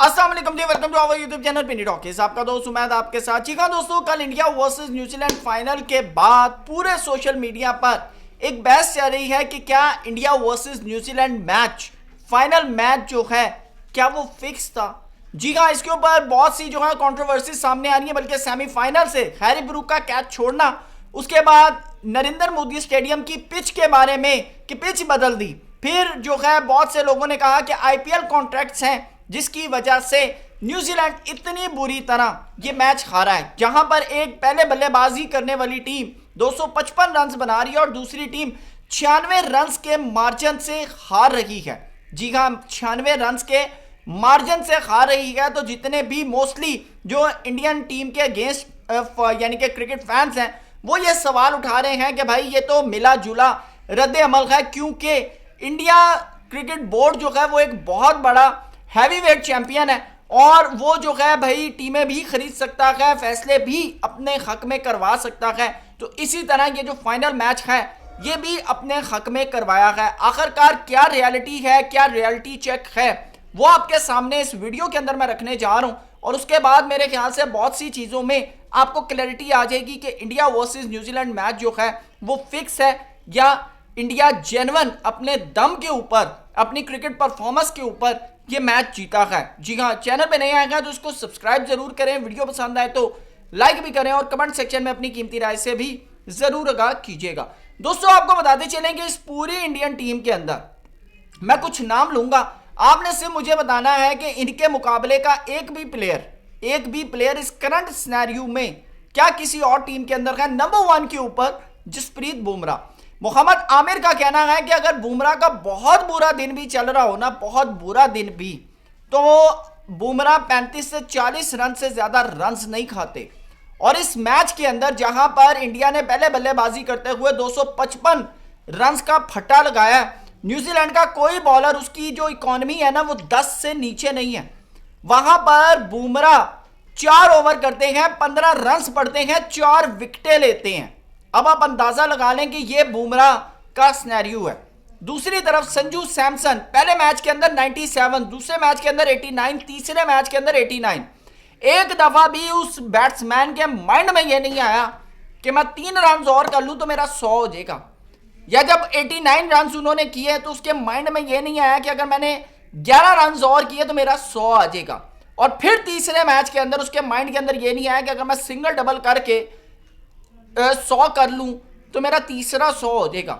अस्सलाम वालेकुम जी, welcome to our YouTube channel Pini talkies. आपका दोस्त उमैद आपके साथ। जी हाँ दोस्तों, कल इंडिया वर्सेस न्यूजीलैंड फाइनल के बाद पूरे सोशल मीडिया पर एक बहस चल रही है कि क्या India versus New Zealand match, final match जो है, क्या वो फिक्स था। जी हाँ, इसके ऊपर बहुत सी जो है कंट्रोवर्सी सामने आ रही है। बल्कि सेमीफाइनल से हैरी ब्रूक का कैच छोड़ना, उसके बाद नरेंद्र मोदी स्टेडियम की पिच के बारे में कि पिच बदल दी, फिर जो है बहुत से लोगों ने कहा कि आईपीएल कॉन्ट्रैक्ट्स हैं जिसकी वजह से न्यूजीलैंड इतनी बुरी तरह ये मैच हारा है, जहां पर एक पहले बल्लेबाजी करने वाली टीम 255 रन बना रही है और दूसरी टीम 96 रन के मार्जिन से हार रही है। जी हाँ, 96 रन के मार्जिन से हार रही है। तो जितने भी मोस्टली जो इंडियन टीम के अगेंस्ट यानी कि क्रिकेट फैंस हैं, वो ये सवाल उठा रहे हैं कि भाई ये तो मिला जुला रद्द अमल है, क्योंकि इंडिया क्रिकेट बोर्ड जो है वो एक बहुत बड़ा हैवी वेट चैंपियन है और वो जो है भाई टीमें भी खरीद सकता है, फैसले भी अपने हक में करवा सकता है। तो इसी तरह ये जो फाइनल मैच है ये भी अपने हक में करवाया है। आखिरकार क्या रियलिटी है, क्या रियलिटी चेक है, वो आपके सामने इस वीडियो के अंदर मैं रखने जा रहा हूं और उसके बाद मेरे ख्याल से बहुत सी चीज़ों में आपको क्लैरिटी आ जाएगी कि इंडिया वर्सेस न्यूजीलैंड मैच जो है वो फिक्स है या इंडिया जेन्युइन अपने दम के ऊपर, अपनी क्रिकेट परफॉर्मेंस के ऊपर ये मैच जीता है। जी हाँ, चैनल पे नए आएगा तो इसको सब्सक्राइब जरूर करें, वीडियो पसंद आए तो लाइक भी करें और कमेंट सेक्शन में अपनी कीमती राय से भी जरूर आगाह कीजिएगा। दोस्तों, आपको बताते चलें कि इस पूरी इंडियन टीम के अंदर मैं कुछ नाम लूंगा, आपने सिर्फ मुझे बताना है कि इनके मुकाबले का एक भी प्लेयर इस करंट सिनेरियो में क्या किसी और टीम के अंदर है। नंबर 1 के ऊपर जसप्रीत बुमराह। मोहम्मद आमिर का कहना है कि अगर बुमराह का बहुत बुरा दिन भी चल रहा हो ना, बहुत बुरा दिन भी, तो बुमराह 35 से 40 रन से ज्यादा रन्स नहीं खाते। और इस मैच के अंदर जहां पर इंडिया ने पहले बल्लेबाजी करते हुए 255 रन्स का फट्टा लगाया, न्यूजीलैंड का कोई बॉलर, उसकी जो इकोनॉमी है ना वो 10 से नीचे नहीं है। वहां पर बुमराह 4 ओवर करते हैं, 15 रन्स पड़ते हैं, 4 विकेटें लेते हैं। अब आप अंदाजा लगा लें कि ये बुमराह का सिनेरियो है। दूसरी तरफ संजू सैमसन पहले मैच के अंदर 97, दूसरे मैच के अंदर 89, तीसरे मैच के अंदर 89। एक दफा भी उस बैट्समैन के माइंड में ये नहीं आया कि मैं 3 रन और कर लूं तो मेरा 100 हो जाएगा। या जब 89 रन उन्होंने किए तो उसके माइंड में ये नहीं आया कि अगर मैंने 11 रन और किए तो मेरा 100 आ जाएगा। और फिर तीसरे मैच के अंदर उसके माइंड के अंदर ये नहीं आया कि अगर मैं सिंगल डबल करके 100 कर लूं तो मेरा तीसरा 100 हो जाएगा।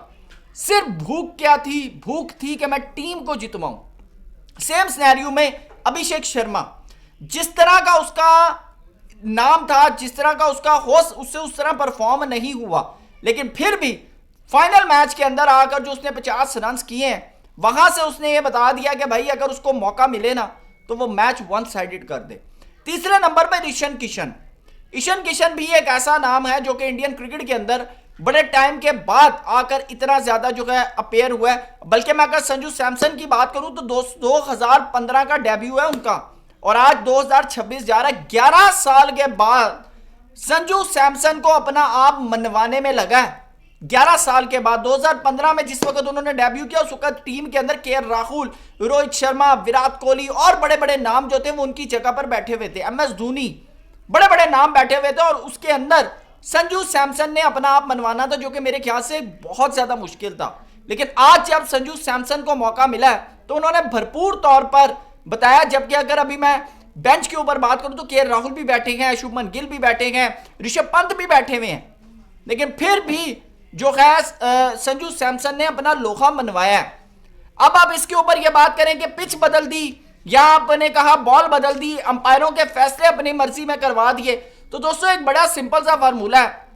सिर्फ भूख क्या थी, भूख थी कि मैं टीम को जितवाऊं। सेम सिनेरियो में अभिषेक शर्मा, जिस तरह का उसका नाम था, जिस तरह का उसका होश, उससे उस तरह परफॉर्म नहीं हुआ, लेकिन फिर भी फाइनल मैच के अंदर आकर जो उसने 50 रन किए हैं, वहां से उसने ये बता दिया कि भाई अगर उसको मौका मिले ना तो वो मैच वन साइडेड कर दे। तीसरे नंबर पर ईशान किशन भी एक ऐसा नाम है जो कि इंडियन क्रिकेट के अंदर बड़े टाइम के बाद आकर इतना ज्यादा जो है अपेयर हुआ है। बल्कि मैं अगर संजू सैमसन की बात करूं तो 2015 का डेब्यू है उनका और आज 2026 जा रहा है। 11 साल के बाद संजू सैमसन को अपना आप मनवाने में लगा है। 11 साल के बाद 2015 में जिस वक्त उन्होंने डेब्यू किया, उस वक्त टीम के अंदर के राहुल, रोहित शर्मा, विराट कोहली और बड़े बड़े नाम जो थे वो उनकी जगह पर बैठे हुए थे, MS धोनी, बड़े बड़े नाम बैठे हुए थे। और उसके अंदर संजू सैमसन ने अपना आप मनवाना था, जो कि मेरे ख्याल से बहुत ज्यादा मुश्किल था। लेकिन आज जब संजू सैमसन को मौका मिला है तो उन्होंने भरपूर तौर पर बताया। जबकि अगर अभी मैं बेंच के ऊपर बात करूं तो के राहुल भी बैठे हैं, शुभमन गिल भी बैठे हैं, ऋषभ पंत भी बैठे हुए हैं, लेकिन फिर भी जो है संजू सैमसन ने अपना लोहा मनवाया है। अब आप इसके ऊपर यह बात करें कि पिच बदल दी या आपने कहा बॉल बदल दी, अंपायरों के फैसले अपनी मर्जी में करवा दिए, तो दोस्तों एक बड़ा सिंपल सा फार्मूला है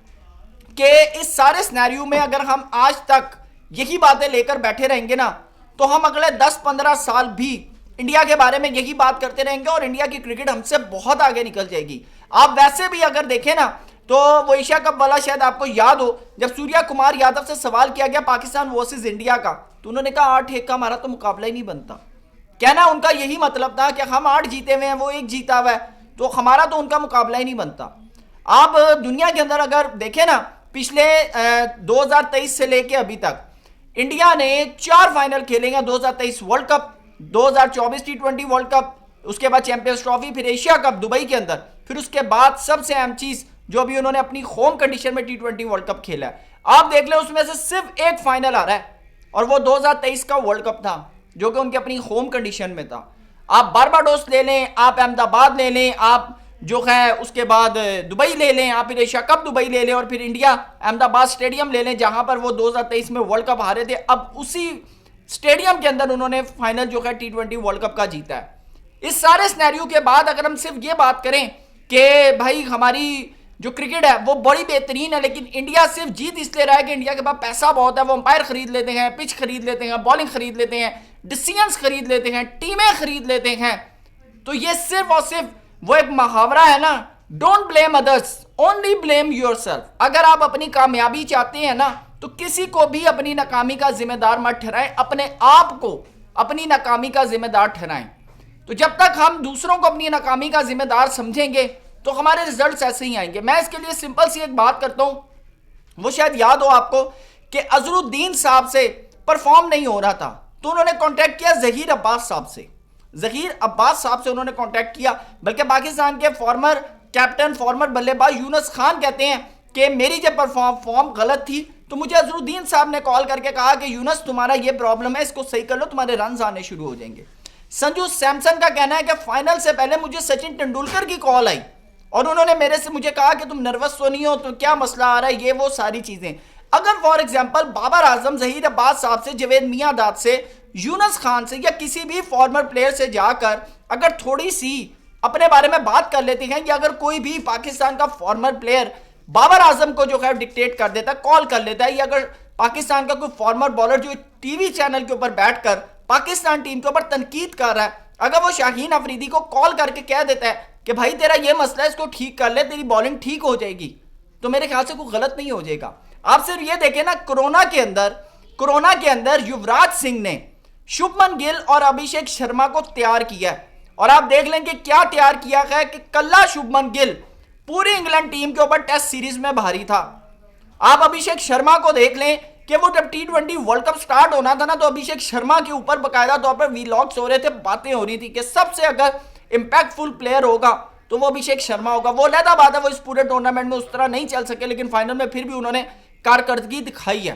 कि इस सारे सिनेरियो में अगर हम आज तक यही बातें लेकर बैठे रहेंगे ना तो हम अगले 10-15 साल भी इंडिया के बारे में यही बात करते रहेंगे और इंडिया की क्रिकेट हमसे बहुत आगे निकल जाएगी। आप वैसे भी अगर देखें ना तो वो एशिया कप वाला शायद आपको याद हो, जब सूर्या कुमार यादव से सवाल किया गया पाकिस्तान वर्सेस इंडिया का, तो उन्होंने कहा 8-1 का हमारा तो मुकाबला ही नहीं बनता। कहना उनका यही मतलब था कि हम 8 जीते हुए हैं, वो 1 जीता हुआ है, तो हमारा तो उनका मुकाबला ही नहीं बनता। आप दुनिया के अंदर अगर देखें ना, पिछले 2023 से लेके अभी तक इंडिया ने 4 फाइनल खेले हैं। 2023 world cup, 2024 T20 world cup, उसके बाद चैंपियंस ट्रॉफी, फिर एशिया कप दुबई के अंदर, फिर उसके बाद सबसे अहम चीज जो अभी उन्होंने अपनी होम कंडीशन में T20 वर्ल्ड कप खेला है। आप देख लें उसमें से सिर्फ एक फाइनल आ रहा है और वो 2023 का वर्ल्ड कप था जो कि उनकी अपनी होम कंडीशन में था। आप बारबाडोस ले लें, आप अहमदाबाद ले लें, आप जो है उसके बाद दुबई ले लें, आप फिर एशिया कप दुबई ले लें और फिर इंडिया अहमदाबाद स्टेडियम ले लें जहां पर वो 2023 में वर्ल्ड कप हारे थे। अब उसी स्टेडियम के अंदर उन्होंने फाइनल जो है T20 वर्ल्ड कप का जीता है। इस सारे सिनेरियो के बाद अगर हम सिर्फ ये बात करें कि भाई हमारी जो क्रिकेट है वो बड़ी बेहतरीन है, लेकिन इंडिया सिर्फ जीत इसलिए रहा है कि इंडिया के पास पैसा बहुत है, वो अंपायर खरीद लेते हैं, पिच खरीद लेते हैं, बॉलिंग खरीद लेते हैं, डिसीजंस खरीद लेते हैं, टीमें खरीद लेते हैं। तो ये सिर्फ और सिर्फ वो एक मुहावरा है ना, don't blame others, only blame yourself. अगर आप अपनी कामयाबी चाहते हैं ना तो किसी को भी अपनी नाकामी का जिम्मेदार मत ठहराएं, अपने आप को अपनी नाकामी का जिम्मेदार ठहराएं। तो जब तक हम दूसरों को अपनी नाकामी का जिम्मेदार समझेंगे तो हमारे रिजल्ट्स ऐसे ही आएंगे। मैं इसके लिए सिंपल सी एक बात करता हूं, वो शायद याद हो आपको कि अजरुद्दीन साहब से परफॉर्म नहीं हो रहा था तो उन्होंने कांटेक्ट किया जहीर अब्बास साहब से। जहीर अब्बास साहब से उन्होंने कांटेक्ट किया, बल्कि पाकिस्तान के फॉर्मर कैप्टन, फॉर्मर बल्लेबाज यूनुस खान कहते हैं कि मेरी जब फॉर्म गलत थी तो मुझे अजरुद्दीन साहब ने कॉल करके कहा कि यूनुस तुम्हारा ये प्रॉब्लम है, इसको सही कर लो, तुम्हारे रन आने शुरू हो जाएंगे। संजू सैमसन का कहना है कि फाइनल से पहले मुझे सचिन तेंदुलकर की कॉल आई और उन्होंने मेरे से मुझे कहा कि तुम नर्वस तो नहीं हो, तो क्या मसला आ रहा है, ये वो सारी चीजें। अगर फॉर एग्जांपल बाबर आजम जहीर अब्बास साहब से, जवेद मियांदाद से, यूनुस खान से या किसी भी फॉर्मर प्लेयर से जाकर अगर थोड़ी सी अपने बारे में बात कर लेते हैं, या अगर कोई भी पाकिस्तान का फॉर्मर प्लेयर बाबर आजम को जो है डिक्टेट कर देता है, कॉल कर लेता है, या अगर पाकिस्तान का कोई फॉर्मर बॉलर जो टीवी चैनल के ऊपर बैठकर पाकिस्तान टीम के ऊपर तनकीद कर रहा है, अगर वो शाहीन अफरीदी को कॉल करके कह देता है कि भाई तेरा ये मसला है, इसको ठीक कर ले, तेरी बॉलिंग ठीक हो जाएगी, तो मेरे ख्याल से कोई गलत नहीं हो जाएगा। आप सिर्फ ये देखें ना, कोरोना के अंदर युवराज सिंह ने शुभमन गिल और अभिषेक शर्मा को तैयार किया है और आप देख लें कि क्या तैयार किया है कि कल्ला शुभमन गिल पूरी इंग्लैंड टीम के ऊपर टेस्ट सीरीज में भारी था। आप अभिषेक शर्मा को देख लें कि वो जब T20 वर्ल्ड कप स्टार्ट होना था ना तो अभिषेक शर्मा के ऊपर बकायदा तौर पर वीलॉग्स हो रहे थे, बातें हो रही थी कि सबसे अगर इंपैक्टफुल प्लेयर होगा तो वो अभिषेक शर्मा होगा। वो अलग बात है, वो इस पूरे टूर्नामेंट में उस तरह नहीं चल सके, लेकिन फाइनल में फिर भी उन्होंने कारकर्दगी दिखाई है।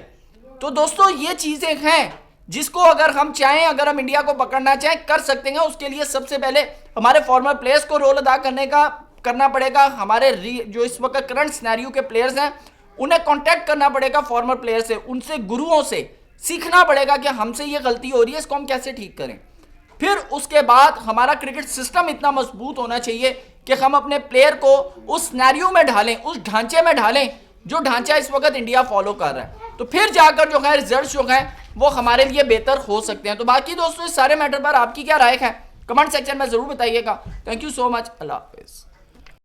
तो दोस्तों ये चीजें हैं जिसको अगर हम चाहें, अगर हम इंडिया को पकड़ना चाहें, कर सकते हैं। उसके लिए सबसे पहले हमारे फॉर्मर प्लेयर्स को रोल अदा करना पड़ेगा। हमारे जो इस वक्त करंट सिनेरियो के प्लेयर्स हैं उन्हें कांटेक्ट करना पड़ेगा फॉर्मर प्लेयर से, उनसे गुरुओं से सीखना पड़ेगा कि हमसे ये गलती हो रही है, इसको हम कैसे ठीक करें। फिर उसके बाद हमारा क्रिकेट सिस्टम इतना मजबूत होना चाहिए कि हम अपने प्लेयर को उस सिनेरियो में ढालें, उस ढांचे में ढालें जो ढांचा इस वक्त इंडिया फॉलो कर रहा है। तो फिर जाकर जो है रिजल्ट जो है वो हमारे लिए बेहतर हो सकते हैं। तो बाकी दोस्तों इस सारे मैटर पर आपकी क्या राय है कमेंट सेक्शन में जरूर बताइएगा। Thank you so much. अल्लाह हाफिज़।